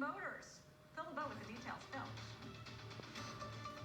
motors. Fill the boat with the details. Phil.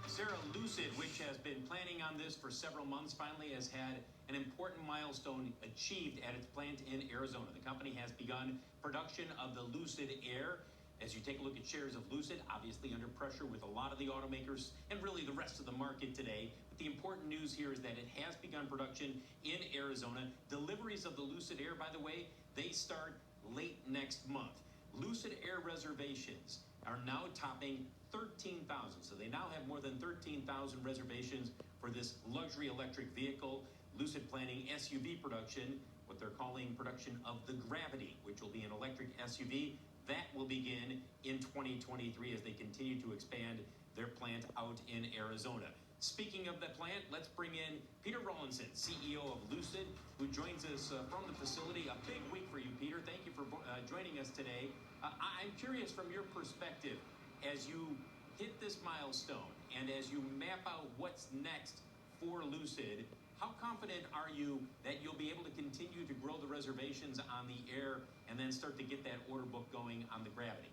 Sarah, LUCID, which has been planning on this for several months, finally has had an important milestone achieved at its plant in Arizona. The company has begun production of the LUCID Air. As you take a look at shares of LUCID, obviously under pressure with a lot of the automakers and really the rest of the market today. But the important news here is that it has begun production in Arizona. Deliveries of the LUCID Air, by the way, they start late next month. LUCID Air reservations are now topping 13,000. So they now have more than 13,000 reservations for this luxury electric vehicle. LUCID planning SUV production, what they're calling production of the Gravity, which will be an electric SUV. That will begin in 2023 as they continue to expand their plant out in Arizona. Speaking of the plant, let's bring in Peter Rawlinson, CEO of LUCID, who joins us from the facility. A big week for you, Peter. Thank you for joining us today. I'm curious from your perspective, as you hit this milestone and as you map out what's next for LUCID, how confident are you that you'll be able to continue to grow the reservations on the Air and then start to get that order book going on the Gravity?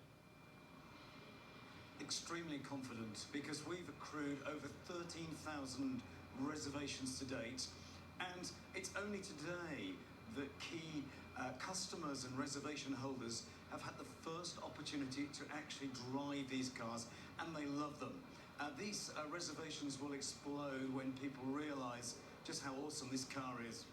Extremely confident, because we've accrued over 13,000 reservations to date, and it's only today that key customers and reservation holders have had the first opportunity to actually drive these cars, and they love them. These reservations will explode when people realize just how awesome this car is.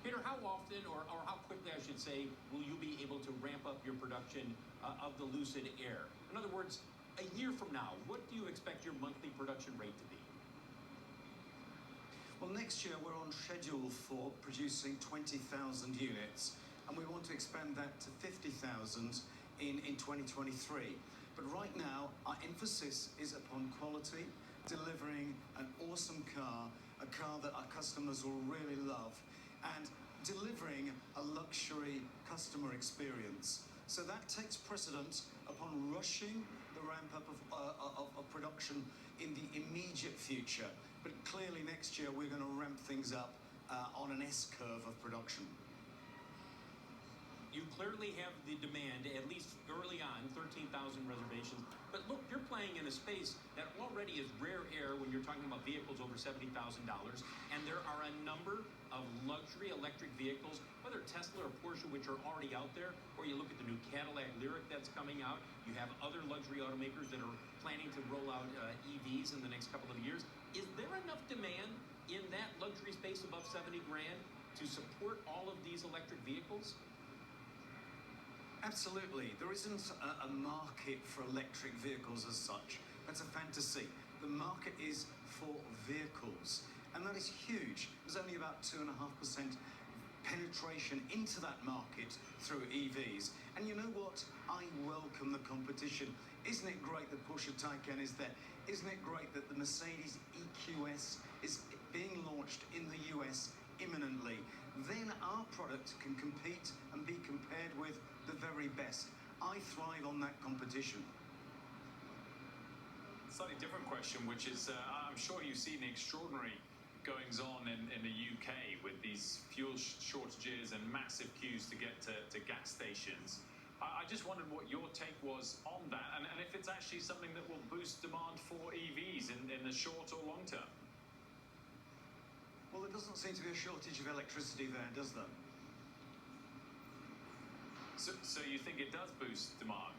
Peter, how often, or how quickly, I should say, will you be able to ramp up your production of the LUCID Air? In other words, a year from now, what do you expect your monthly production rate to be? Well, next year we're on schedule for producing 20,000 units, and we want to expand that to 50,000 in 2023. But right now, our emphasis is upon quality, delivering an awesome car, a car that our customers will really love, and delivering a luxury customer experience. So that takes precedence upon rushing the ramp up of production in the immediate future. But clearly next year we're going to ramp things up on an S-curve of production. You clearly have the demand, at least early on, 13,000 reservations. But look, you're playing in a space that already is rare air when you're talking about vehicles over $70,000. And there are a number of luxury electric vehicles, whether Tesla or Porsche, which are already out there, or you look at the new Cadillac Lyriq that's coming out. You have other luxury automakers that are planning to roll out EVs in the next couple of years. Is there enough demand in that luxury space above 70 grand to support all of these electric vehicles? Absolutely. There isn't a market for electric vehicles as such. That's a fantasy. The market is for vehicles, and that is huge. There's only about 2.5% penetration into that market through EVs. And you know what? I welcome the competition. Isn't it great that Porsche Taycan is there? Isn't it great that the Mercedes EQS is being launched in the US imminently? Then our product can compete and be compared with the very best. I thrive on that competition. Slightly different question, which is, I'm sure you've seen the extraordinary goings on in the UK with these fuel shortages and massive queues to get to gas stations. I just wondered what your take was on that, and if it's actually something that will boost demand for EVs in the short or long term. Well, there doesn't seem to be a shortage of electricity there, does there? So you think it does boost demand?